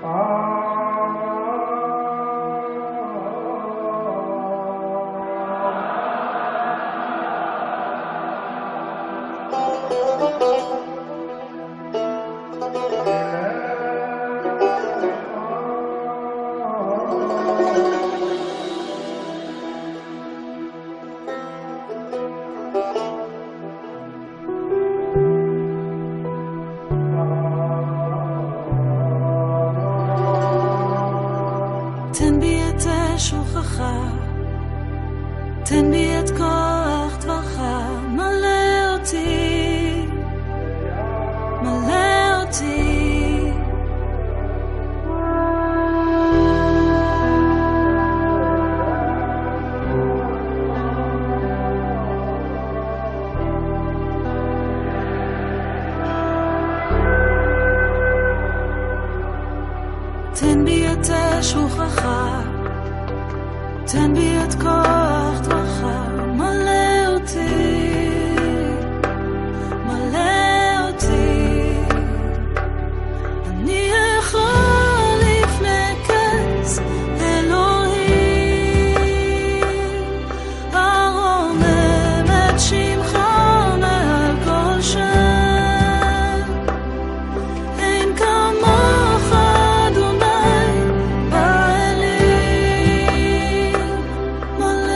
תן בי את שוכחה, תן בי את כוח דברך, מלא אותי, מלא אותי. תן בי את שוכחה, תן בי את כוח דברך, מלא אותי, מלא אותי. אני יכול לפני כס אלוהים, הרומם את שמך מעל כל שם. אין כמוך אדוני באלים, מלא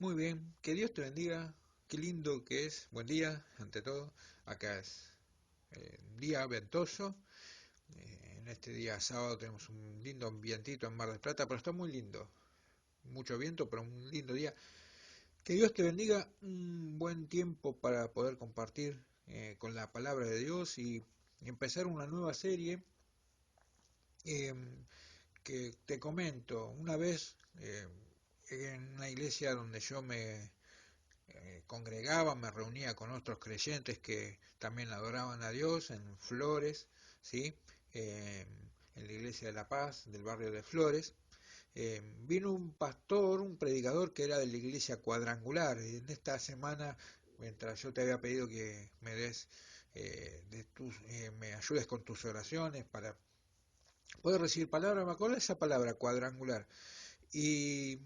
Muy bien, que Dios te bendiga. Qué lindo que es. Buen día, ante todo. Acá es un día ventoso. En este día sábado tenemos un lindo ambientito en Mar del Plata, pero está muy lindo. Mucho viento, pero un lindo día. Que Dios te bendiga. Un buen tiempo para poder compartir con la palabra de Dios y empezar una nueva serie eh, que te comento. Una vez en una iglesia donde yo me congregaba, me reunía con otros creyentes que también adoraban a Dios en Flores, ¿sí? Eh, en la iglesia de La Paz, del barrio de Flores. Vino un pastor, un predicador que era de la iglesia cuadrangular. Y en esta semana, mientras yo te había pedido que me des, me ayudes con tus oraciones para poder recibir palabra, me acordé de esa palabra, cuadrangular. Y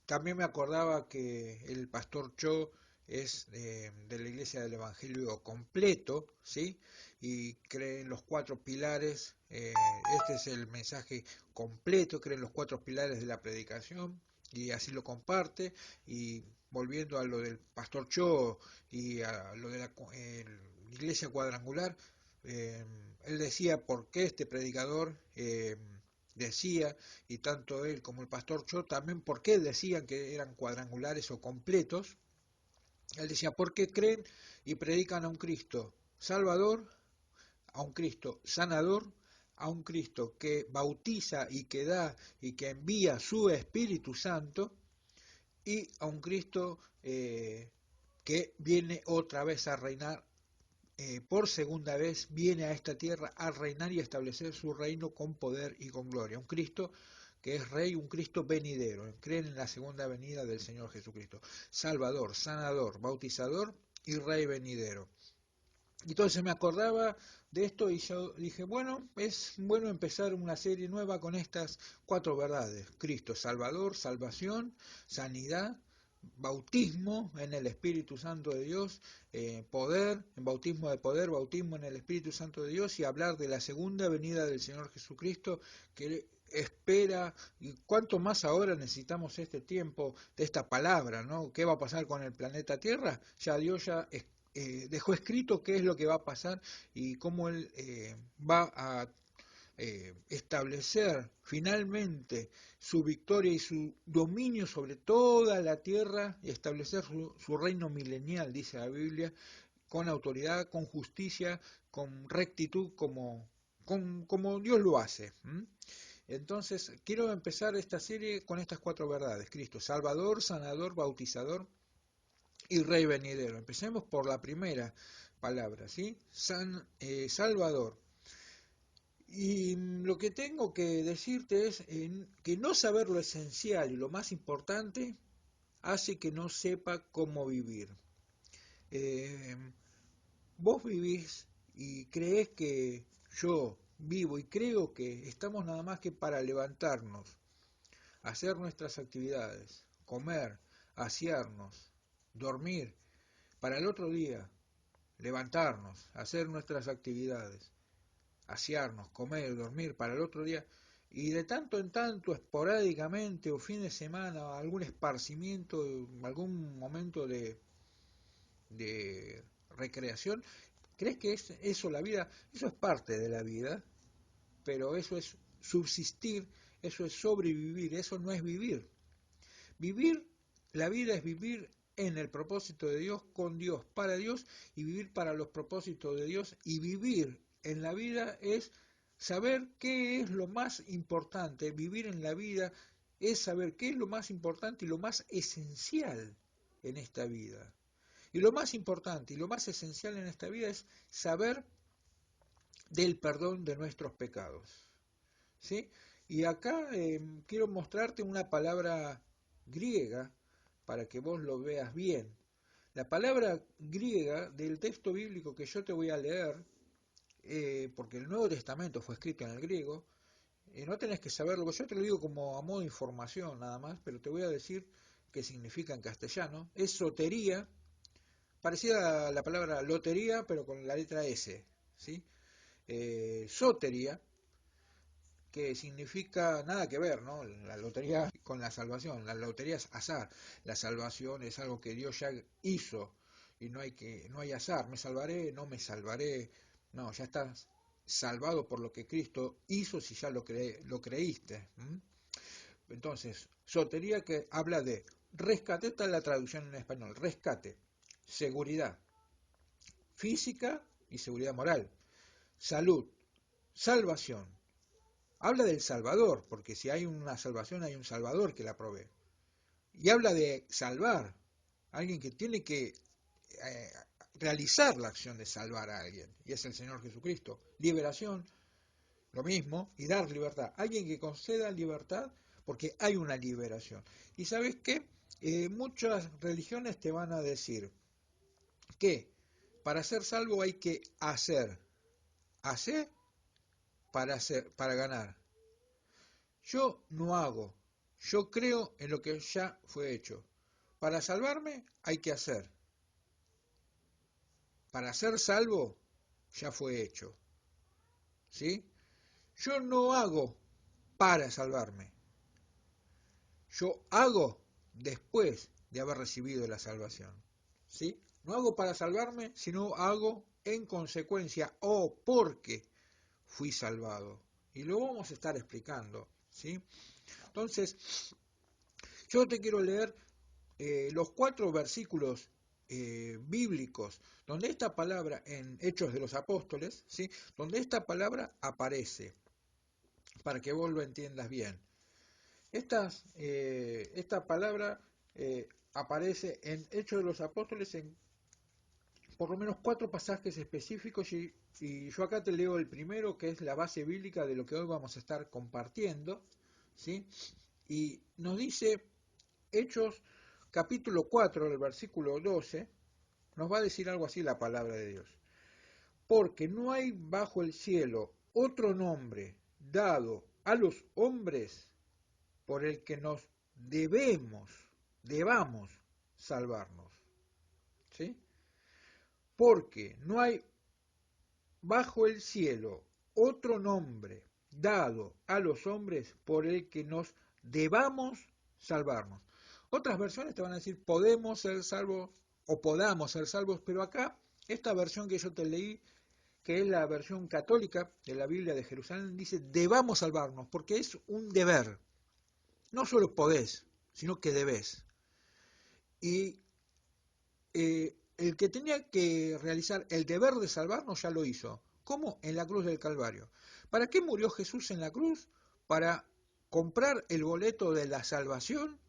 también me acordaba que el pastor Cho es de la Iglesia del Evangelio completo, ¿sí? Y cree en los cuatro pilares, este es el mensaje completo, cree en los cuatro pilares de la predicación, y así lo comparte. Y volviendo a lo del pastor Cho y a lo de la Iglesia cuadrangular, eh, él decía por qué este predicador decía, y tanto él como el pastor Cho también, ¿por qué decían que eran cuadrangulares o completos? Él decía, porque creen y predican a un Cristo Salvador, a un Cristo sanador, a un Cristo que bautiza y que da y que envía su Espíritu Santo, y a un Cristo que viene otra vez a reinar, por segunda vez viene a esta tierra a reinar y a establecer su reino con poder y con gloria. Un Cristo que es Rey, un Cristo venidero. Creen en la segunda venida del Señor Jesucristo. Salvador, sanador, bautizador y Rey venidero. Entonces me acordaba de esto y yo dije, bueno, es bueno empezar una serie nueva con estas cuatro verdades. Cristo, Salvador, salvación, sanidad, bautismo en el Espíritu Santo de Dios, poder, bautismo de poder, bautismo en el Espíritu Santo de Dios, y hablar de la segunda venida del Señor Jesucristo que espera. Y cuánto más ahora necesitamos este tiempo de esta palabra, ¿no? ¿Qué va a pasar con el planeta Tierra? Ya Dios ya dejó escrito qué es lo que va a pasar y cómo Él va a establecer finalmente su victoria y su dominio sobre toda la tierra, y establecer su reino milenial, dice la Biblia, con autoridad, con justicia, con rectitud, como Dios lo hace. Entonces, quiero empezar esta serie con estas cuatro verdades: Cristo, Salvador, Sanador, Bautizador y Rey venidero. Empecemos por la primera palabra, ¿sí? Salvador. Y lo que tengo que decirte es que no saber lo esencial y lo más importante hace que no sepa cómo vivir. Eh, Vos vivís y creés que yo vivo y creo que estamos nada más que para levantarnos, hacer nuestras actividades, comer, asearnos, dormir, para el otro día levantarnos, hacer nuestras actividades, asearnos, comer, dormir para el otro día, y de tanto en tanto, esporádicamente o fin de semana, algún esparcimiento, algún momento de recreación. ¿Crees que es eso la vida? Eso es parte de la vida, pero eso es subsistir, eso es sobrevivir, eso no es vivir. Vivir, la vida es vivir en el propósito de Dios, con Dios, para Dios, y vivir para los propósitos de Dios. Y vivir en la vida es saber qué es lo más importante. Vivir en la vida es saber qué es lo más importante y lo más esencial en esta vida. Y lo más importante y lo más esencial en esta vida es saber del perdón de nuestros pecados. ¿Sí? Y acá quiero mostrarte una palabra griega para que vos lo veas bien. La palabra griega del texto bíblico que yo te voy a leer, porque el Nuevo Testamento fue escrito en el griego, no tenés que saberlo, yo te lo digo como a modo de información nada más, pero te voy a decir qué significa en castellano. Es sotería, parecida a la palabra lotería, pero con la letra S, ¿sí? Sotería que significa nada que ver, ¿no? La lotería con la salvación. La lotería es azar. La salvación es algo que Dios ya hizo y no hay azar. Me salvaré, no me salvaré. No, ya estás salvado por lo que Cristo hizo si ya lo creíste. Entonces, sotería que habla de rescate, esta es la traducción en español, rescate, seguridad física y seguridad moral, salud, salvación. Habla del Salvador, porque si hay una salvación hay un Salvador que la provee. Y habla de salvar, alguien que tiene que eh, realizar la acción de salvar a alguien, y es el Señor Jesucristo. Liberación, lo mismo, y dar libertad. Alguien que conceda libertad porque hay una liberación. Y sabes qué, muchas religiones te van a decir que para ser salvo hay que hacer para ganar. Yo no hago, yo creo en lo que ya fue hecho. Para salvarme hay que hacer. Para ser salvo ya fue hecho. ¿Sí? Yo no hago para salvarme. Yo hago después de haber recibido la salvación. ¿Sí? No hago para salvarme, sino hago en consecuencia o porque fui salvado. Y lo vamos a estar explicando. ¿Sí? Entonces, yo te quiero leer los 4 versículos bíblicos donde esta palabra en Hechos de los Apóstoles, ¿sí? Donde esta palabra aparece, para que vos lo entiendas bien. Esta palabra aparece en Hechos de los Apóstoles en por lo menos 4 pasajes específicos y yo acá te leo el primero, que es la base bíblica de lo que hoy vamos a estar compartiendo, ¿sí? Y nos dice Hechos capítulo 4, el versículo 12, nos va a decir algo así la palabra de Dios. Porque no hay bajo el cielo otro nombre dado a los hombres por el que nos debamos salvarnos. ¿Sí? Porque no hay bajo el cielo otro nombre dado a los hombres por el que nos debamos salvarnos. Otras versiones te van a decir podemos ser salvos o podamos ser salvos, pero acá esta versión que yo te leí, que es la versión católica de la Biblia de Jerusalén, dice debamos salvarnos, porque es un deber. No solo podés, sino que debés. Y el que tenía que realizar el deber de salvarnos ya lo hizo. ¿Cómo? En la cruz del Calvario. ¿Para qué murió Jesús en la cruz? Para comprar el boleto de la salvación.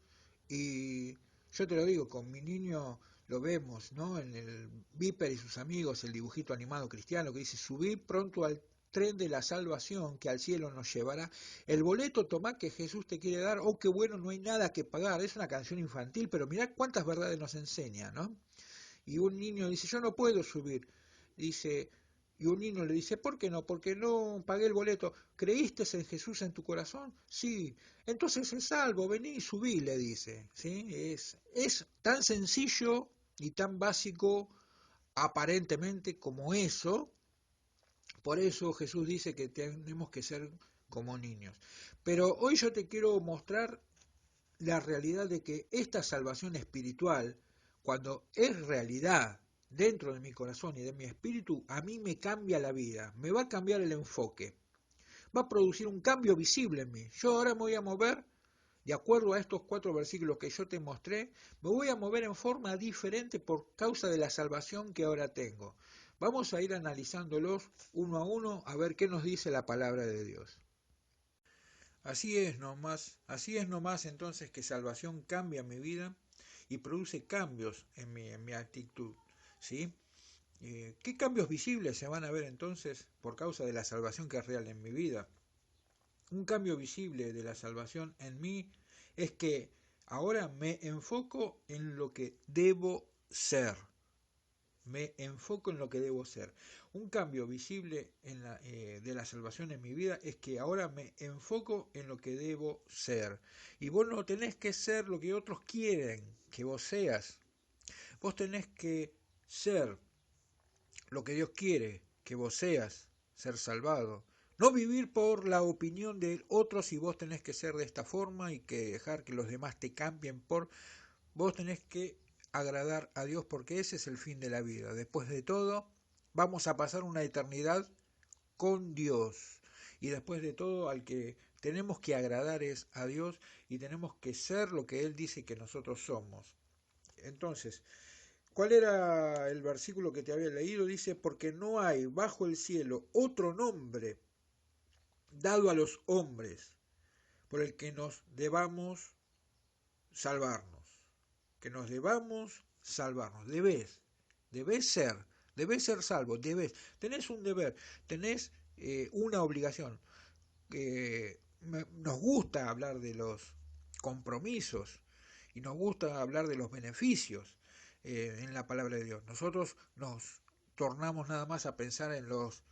Y yo te lo digo, con mi niño lo vemos, ¿no? En el Viper y sus amigos, el dibujito animado cristiano que dice, subí pronto al tren de la salvación que al cielo nos llevará. El boleto tomá que Jesús te quiere dar, oh qué bueno, no hay nada que pagar. Es una canción infantil, pero mirá cuántas verdades nos enseña, ¿no? Y un niño dice, yo no puedo subir. Dice, y un niño le dice, ¿por qué no? Porque no pagué el boleto. ¿Creíste en Jesús en tu corazón? Sí. Entonces es salvo, vení y subí, le dice. ¿Sí? Es tan sencillo y tan básico aparentemente como eso. Por eso Jesús dice que tenemos que ser como niños. Pero hoy yo te quiero mostrar la realidad de que esta salvación espiritual, cuando es realidad dentro de mi corazón y de mi espíritu, a mí me cambia la vida, me va a cambiar el enfoque, va a producir un cambio visible en mí. Yo ahora me voy a mover, de acuerdo a estos 4 versículos que yo te mostré, me voy a mover en forma diferente por causa de la salvación que ahora tengo. Vamos a ir analizándolos uno a uno a ver qué nos dice la palabra de Dios. Así es nomás entonces que salvación cambia mi vida y produce cambios en mi actitud, ¿sí? ¿Qué cambios visibles se van a ver entonces por causa de la salvación que es real en mi vida? Un cambio visible de la salvación en mí es que ahora me enfoco en lo que debo ser. Me enfoco en lo que debo ser. Un cambio visible de la salvación en mi vida es que ahora me enfoco en lo que debo ser. Y vos no tenés que ser lo que otros quieren que vos seas. Vos tenés que ser lo que Dios quiere que vos seas, ser salvado. No vivir por la opinión de otros y vos tenés que ser de esta forma y que dejar que los demás te cambien por... Vos tenés que agradar a Dios porque ese es el fin de la vida. Después de todo, vamos a pasar una eternidad con Dios. Y después de todo, al que tenemos que agradar es a Dios y tenemos que ser lo que Él dice que nosotros somos. Entonces, ¿cuál era el versículo que te había leído? Dice, porque no hay bajo el cielo otro nombre dado a los hombres por el que nos debamos salvarnos. Que nos debamos salvarnos. Debés ser salvo, tenés un deber, tenés una obligación. Nos gusta hablar de los compromisos y nos gusta hablar de los beneficios en la palabra de Dios. Nosotros nos tornamos nada más a pensar en los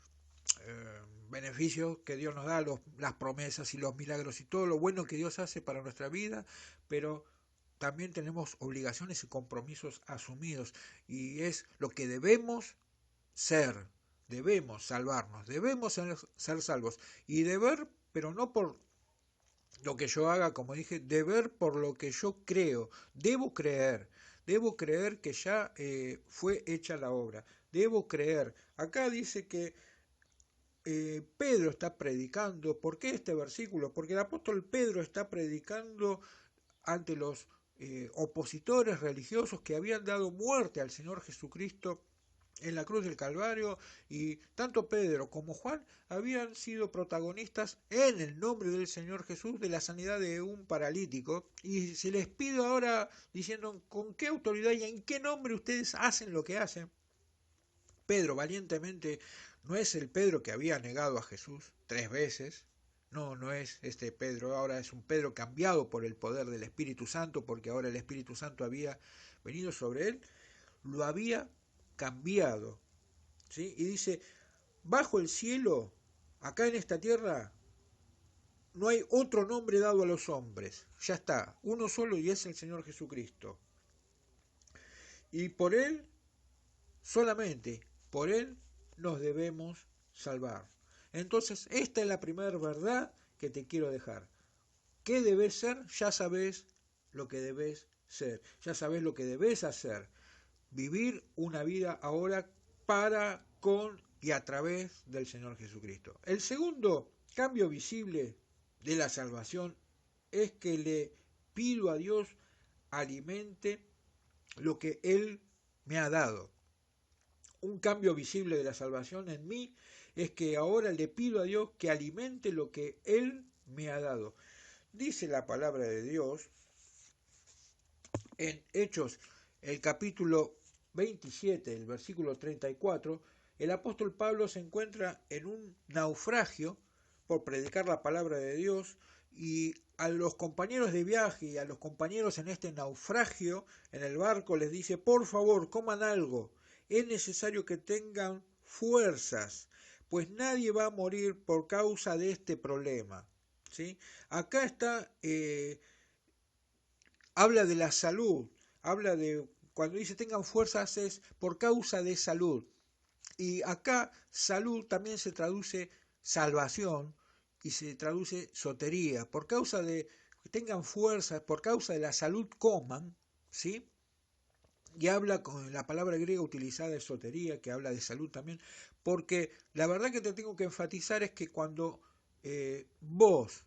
beneficios que Dios nos da, las promesas y los milagros y todo lo bueno que Dios hace para nuestra vida, pero también tenemos obligaciones y compromisos asumidos y es lo que debemos ser, debemos salvarnos, debemos ser salvos y deber, pero no por lo que yo haga, como dije, deber por lo que yo creo, debo creer que ya fue hecha la obra, debo creer. Acá dice que Pedro está predicando. ¿Por qué este versículo? Porque el apóstol Pedro está predicando ante los opositores religiosos que habían dado muerte al Señor Jesucristo en la cruz del Calvario, y tanto Pedro como Juan habían sido protagonistas en el nombre del Señor Jesús de la sanidad de un paralítico, y se les pide ahora diciendo con qué autoridad y en qué nombre ustedes hacen lo que hacen. Pedro valientemente no es el Pedro que había negado a Jesús 3 veces, no es este Pedro, ahora es un Pedro cambiado por el poder del Espíritu Santo, porque ahora el Espíritu Santo había venido sobre él, lo había cambiado, ¿sí? Y dice, bajo el cielo, acá en esta tierra, no hay otro nombre dado a los hombres, ya está, uno solo y es el Señor Jesucristo. Y por él, solamente por él, nos debemos salvar. Entonces, esta es la primera verdad que te quiero dejar. ¿Qué debes ser? Ya sabes lo que debes ser. Ya sabes lo que debes hacer. Vivir una vida ahora para, con y a través del Señor Jesucristo. El segundo cambio visible de la salvación es que le pido a Dios alimente lo que Él me ha dado. Un cambio visible de la salvación en mí es que ahora le pido a Dios que alimente lo que Él me ha dado. Dice la palabra de Dios en Hechos, el capítulo 27, el versículo 34, el apóstol Pablo se encuentra en un naufragio por predicar la palabra de Dios, y a los compañeros de viaje y a los compañeros en este naufragio en el barco les dice, por favor, coman algo, es necesario que tengan fuerzas, pues nadie va a morir por causa de este problema. ¿Sí? Acá está, habla de la salud, habla de, cuando dice tengan fuerzas es por causa de salud. Y acá salud también se traduce salvación y se traduce sotería. Por causa de que tengan fuerzas, por causa de la salud coman, ¿sí? Y habla con la palabra griega utilizada de sotería, que habla de salud también, porque la verdad que te tengo que enfatizar es que cuando vos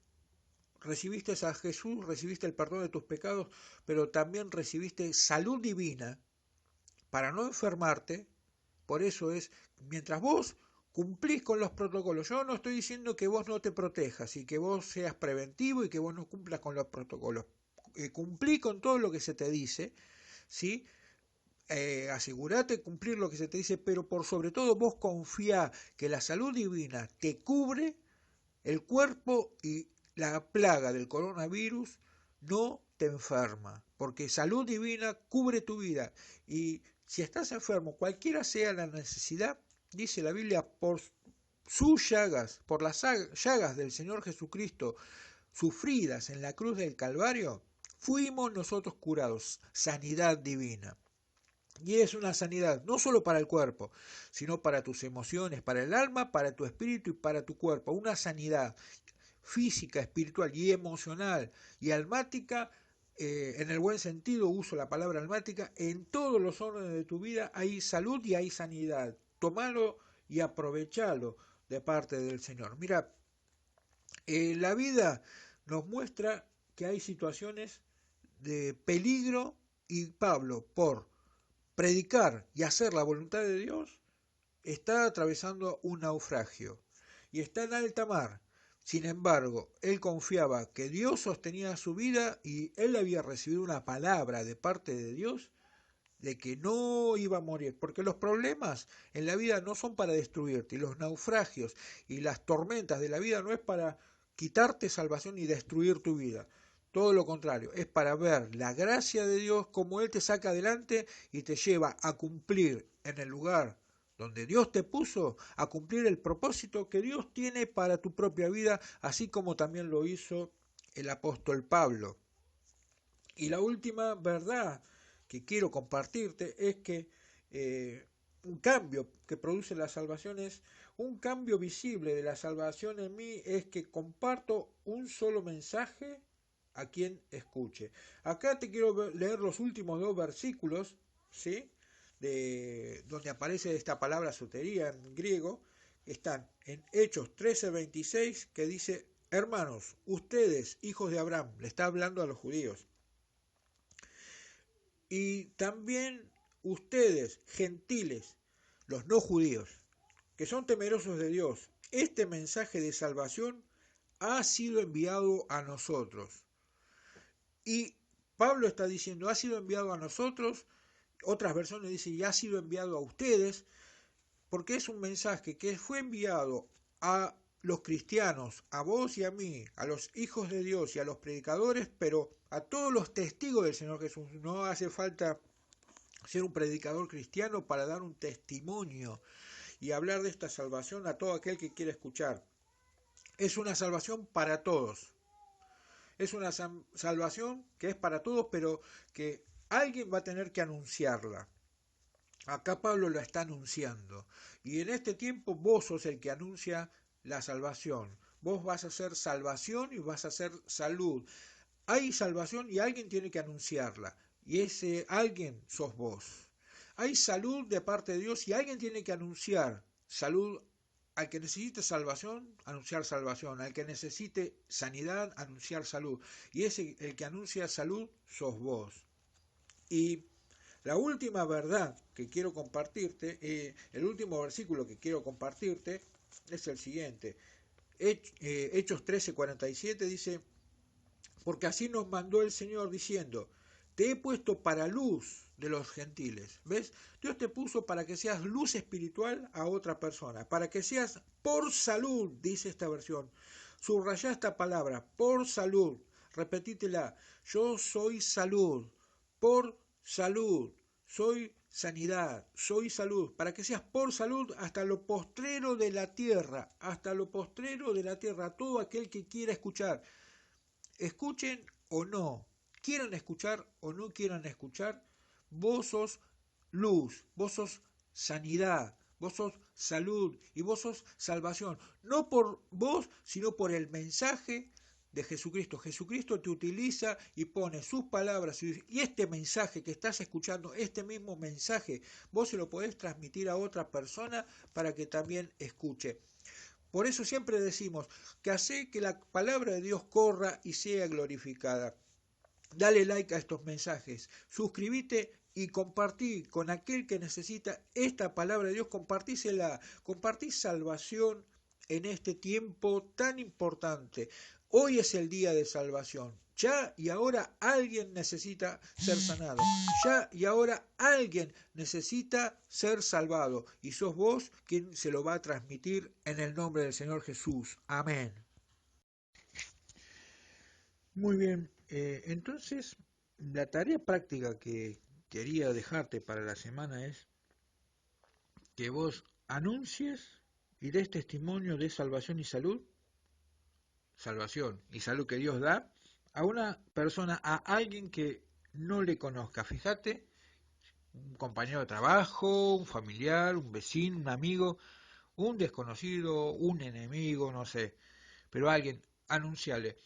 recibiste a Jesús, recibiste el perdón de tus pecados, pero también recibiste salud divina para no enfermarte. Por eso es, mientras vos cumplís con los protocolos, yo no estoy diciendo que vos no te protejas y que vos seas preventivo y que vos no cumplas con los protocolos, cumplí con todo lo que se te dice, ¿sí? Asegúrate de cumplir lo que se te dice, pero por sobre todo vos confía que la salud divina te cubre el cuerpo y la plaga del coronavirus no te enferma, porque salud divina cubre tu vida. Y si estás enfermo, cualquiera sea la necesidad, dice la Biblia, por sus llagas, por las llagas del Señor Jesucristo sufridas en la cruz del Calvario, fuimos nosotros curados, sanidad divina. Y es una sanidad, no solo para el cuerpo, sino para tus emociones, para el alma, para tu espíritu y para tu cuerpo. Una sanidad física, espiritual y emocional y almática, en el buen sentido uso la palabra almática, en todos los órdenes de tu vida hay salud y hay sanidad. Tomalo y aprovechalo de parte del Señor. Mira, la vida nos muestra que hay situaciones de peligro y Pablo, por predicar y hacer la voluntad de Dios, está atravesando un naufragio y está en alta mar. Sin embargo, él confiaba que Dios sostenía su vida y él había recibido una palabra de parte de Dios de que no iba a morir, porque los problemas en la vida no son para destruirte, y los naufragios y las tormentas de la vida no es para quitarte salvación y destruir tu vida. Todo lo contrario, es para ver la gracia de Dios como Él te saca adelante y te lleva a cumplir en el lugar donde Dios te puso, a cumplir el propósito que Dios tiene para tu propia vida, así como también lo hizo el apóstol Pablo. Y la última verdad que quiero compartirte es que un cambio que produce la salvación es un cambio visible de la salvación en mí, es que comparto un solo mensaje a quien escuche. Acá te quiero leer los últimos dos versículos, ¿sí? De donde aparece esta palabra sotería en griego. Están en Hechos 13:26, que dice: hermanos, ustedes, hijos de Abraham, le está hablando a los judíos, y también ustedes, gentiles, los no judíos, que son temerosos de Dios, este mensaje de salvación ha sido enviado a nosotros. Y Pablo está diciendo, ha sido enviado a nosotros, otras versiones dicen, ya ha sido enviado a ustedes, porque es un mensaje que fue enviado a los cristianos, a vos y a mí, a los hijos de Dios y a los predicadores, pero a todos los testigos del Señor Jesús. No hace falta ser un predicador cristiano para dar un testimonio y hablar de esta salvación a todo aquel que quiera escuchar. Es una salvación para todos. Es una salvación que es para todos, pero que alguien va a tener que anunciarla. Acá Pablo la está anunciando. Y en este tiempo vos sos el que anuncia la salvación. Vos vas a hacer salvación y vas a hacer salud. Hay salvación y alguien tiene que anunciarla. Y ese alguien sos vos. Hay salud de parte de Dios y alguien tiene que anunciar salud. Al que necesite salvación, anunciar salvación. Al que necesite sanidad, anunciar salud. Y ese, el que anuncia salud, sos vos. Y la última verdad que quiero compartirte, el último versículo que quiero compartirte es el siguiente. Hechos 13:47 dice: porque así nos mandó el Señor diciendo, te he puesto para luz de los gentiles. ¿Ves? Dios te puso para que seas luz espiritual a otra persona, para que seas por salud, dice esta versión. Subrayá esta palabra, por salud. Repetítela. Yo soy salud, por salud. Soy sanidad, soy salud, para que seas por salud hasta lo postrero de la tierra, hasta lo postrero de la tierra, todo aquel que quiera escuchar. Escuchen o no, quieran escuchar o no quieran escuchar, vos sos luz, vos sos sanidad, vos sos salud y vos sos salvación. No por vos, sino por el mensaje de Jesucristo. Jesucristo te utiliza y pone sus palabras y este mensaje que estás escuchando, este mismo mensaje, vos se lo podés transmitir a otra persona para que también escuche. Por eso siempre decimos que hace que la palabra de Dios corra y sea glorificada. Dale like a estos mensajes, suscríbete y compartí con aquel que necesita esta palabra de Dios, compartísela, compartí salvación en este tiempo tan importante. Hoy es el día de salvación. Ya y ahora alguien necesita ser sanado. Ya y ahora alguien necesita ser salvado. Y sos vos quien se lo va a transmitir en el nombre del Señor Jesús. Amén. Muy bien. Entonces, la tarea práctica que quería dejarte para la semana es que vos anuncies y des testimonio de salvación y salud que Dios da a una persona, a alguien que no le conozca. Fíjate un compañero de trabajo, un familiar, un vecino, un amigo, un desconocido, un enemigo, no sé, pero alguien, anunciale.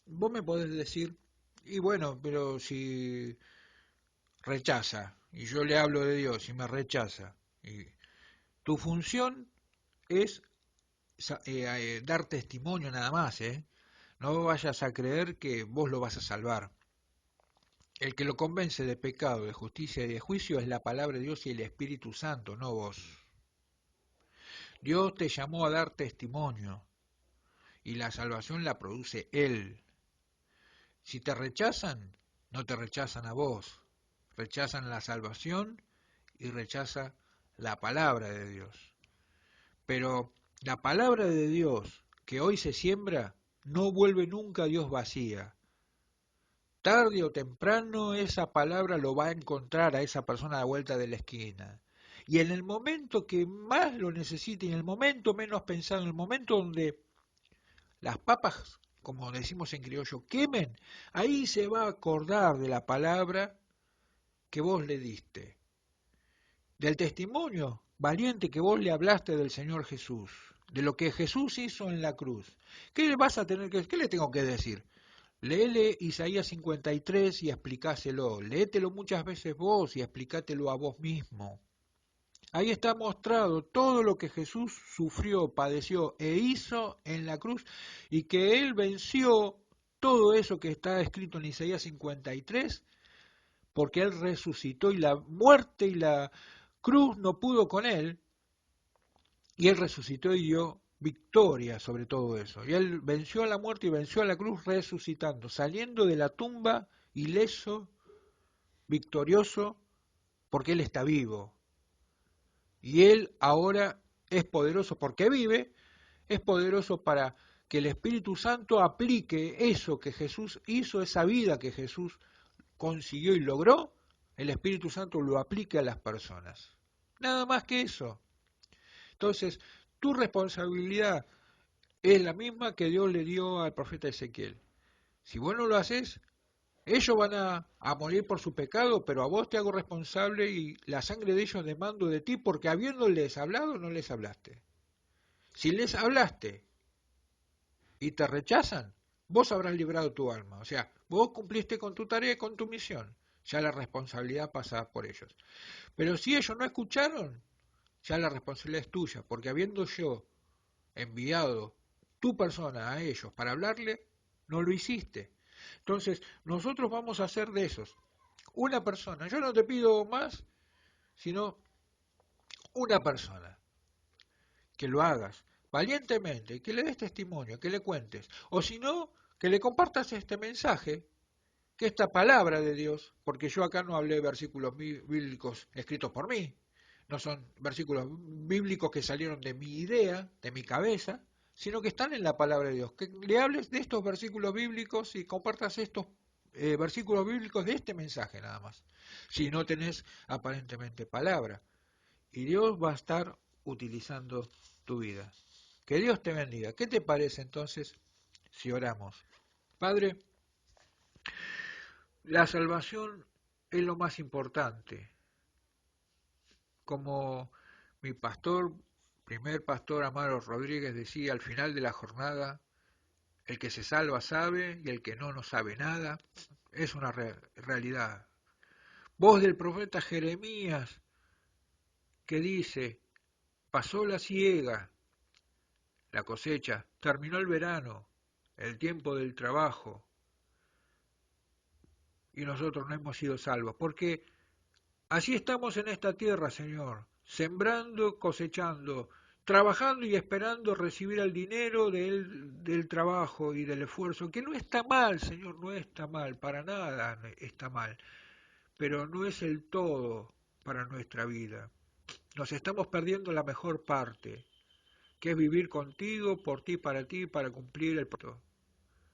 Vos me podés decir, y bueno, pero si rechaza, y yo le hablo de Dios y me rechaza, y tu función es dar testimonio nada más, ¿eh? No vayas a creer que vos lo vas a salvar. El que lo convence de pecado, de justicia y de juicio es la palabra de Dios y el Espíritu Santo, no vos. Dios te llamó a dar testimonio y la salvación la produce Él. Si te rechazan, no te rechazan a vos, rechazan la salvación y rechazan la palabra de Dios. Pero la palabra de Dios que hoy se siembra no vuelve nunca a Dios vacía. Tarde o temprano esa palabra lo va a encontrar a esa persona a la vuelta de la esquina. Y en el momento que más lo necesite, en el momento menos pensado, en el momento donde las papas, como decimos en criollo, quemen, ahí se va a acordar de la palabra que vos le diste, del testimonio valiente que vos le hablaste del Señor Jesús, de lo que Jesús hizo en la cruz. ¿Qué le vas a tener que, qué le tengo que decir? Léele Isaías 53 y explicáselo. Léetelo muchas veces vos y explícatelo a vos mismo. Ahí está mostrado todo lo que Jesús sufrió, padeció e hizo en la cruz y que Él venció todo eso que está escrito en Isaías 53 porque Él resucitó y la muerte y la cruz no pudo con Él y Él resucitó y dio victoria sobre todo eso. Y Él venció a la muerte y venció a la cruz resucitando, saliendo de la tumba ileso, victorioso, porque Él está vivo. Y Él ahora es poderoso porque vive, es poderoso para que el Espíritu Santo aplique eso que Jesús hizo, esa vida que Jesús consiguió y logró, el Espíritu Santo lo aplique a las personas. Nada más que eso. Entonces, tu responsabilidad es la misma que Dios le dio al profeta Ezequiel. Si vos no lo haces, ellos van a morir por su pecado, pero a vos te hago responsable y la sangre de ellos demando de ti, porque habiéndoles hablado, no les hablaste. Si les hablaste y te rechazan, vos habrás librado tu alma. O sea, vos cumpliste con tu tarea y con tu misión. Ya la responsabilidad pasa por ellos. Pero si ellos no escucharon, ya la responsabilidad es tuya, porque habiendo yo enviado tu persona a ellos para hablarle, no lo hiciste. Entonces, nosotros vamos a hacer de esos una persona. Yo no te pido más, sino una persona. Que lo hagas valientemente, que le des testimonio, que le cuentes. O si no, que le compartas este mensaje, que esta palabra de Dios, porque yo acá no hablé de versículos bíblicos escritos por mí, no son versículos bíblicos que salieron de mi idea, de mi cabeza, sino que están en la palabra de Dios. Que le hables de estos versículos bíblicos y compartas estos versículos bíblicos de este mensaje nada más. Si no tenés aparentemente palabra. Y Dios va a estar utilizando tu vida. Que Dios te bendiga. ¿Qué te parece entonces si oramos? Padre, la salvación es lo más importante. Como mi pastor, primer pastor Amaro Rodríguez decía al final de la jornada, el que se salva sabe y el que no, no sabe nada. Es una realidad. Voz del profeta Jeremías que dice, pasó la siega, la cosecha, terminó el verano, el tiempo del trabajo, y nosotros no hemos sido salvos, porque así estamos en esta tierra, Señor, sembrando, cosechando, trabajando y esperando recibir el dinero del trabajo y del esfuerzo, que no está mal, Señor, no está mal, para nada está mal, pero no es el todo para nuestra vida. Nos estamos perdiendo la mejor parte, que es vivir contigo, por ti, para cumplir el propósito.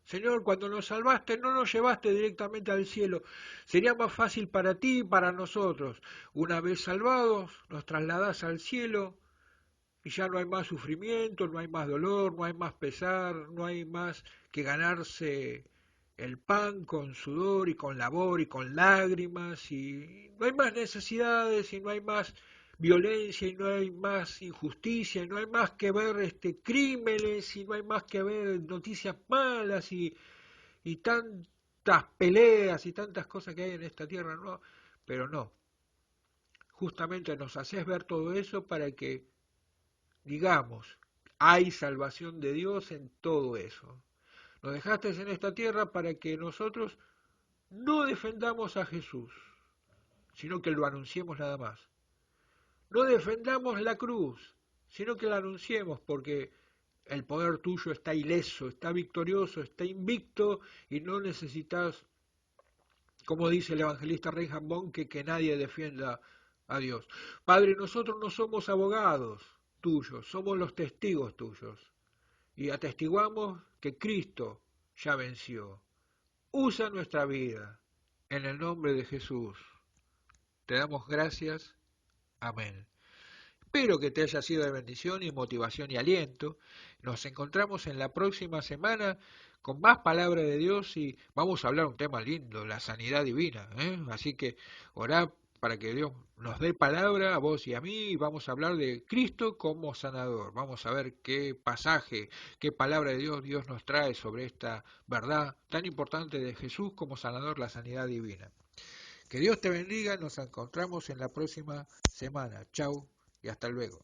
Señor, cuando nos salvaste, no nos llevaste directamente al cielo. Sería más fácil para ti y para nosotros. Una vez salvados, nos trasladás al cielo y ya no hay más sufrimiento, no hay más dolor, no hay más pesar, no hay más que ganarse el pan con sudor y con labor y con lágrimas y no hay más necesidades y no hay más violencia y no hay más injusticia y no hay más que ver crímenes y no hay más que ver noticias malas y tantas peleas y tantas cosas que hay en esta tierra, no, pero no, justamente nos haces ver todo eso para que digamos, hay salvación de Dios en todo eso. Nos dejaste en esta tierra para que nosotros no defendamos a Jesús, sino que lo anunciemos nada más. No defendamos la cruz, sino que la anunciemos porque el poder tuyo está ileso, está victorioso, está invicto y no necesitas, como dice el evangelista Rey Jambón, que nadie defienda a Dios. Padre, nosotros no somos abogados tuyos, somos los testigos tuyos y atestiguamos que Cristo ya venció. Usa nuestra vida en el nombre de Jesús. Te damos gracias. Amén. Espero que te haya sido de bendición y motivación y aliento. Nos encontramos en la próxima semana con más palabra de Dios y vamos a hablar un tema lindo, la sanidad divina. Así que orá para que Dios nos dé palabra a vos y a mí y vamos a hablar de Cristo como sanador. Vamos a ver qué pasaje, qué palabra de Dios nos trae sobre esta verdad tan importante de Jesús como sanador, la sanidad divina. Que Dios te bendiga, nos encontramos en la próxima semana. Chau y hasta luego.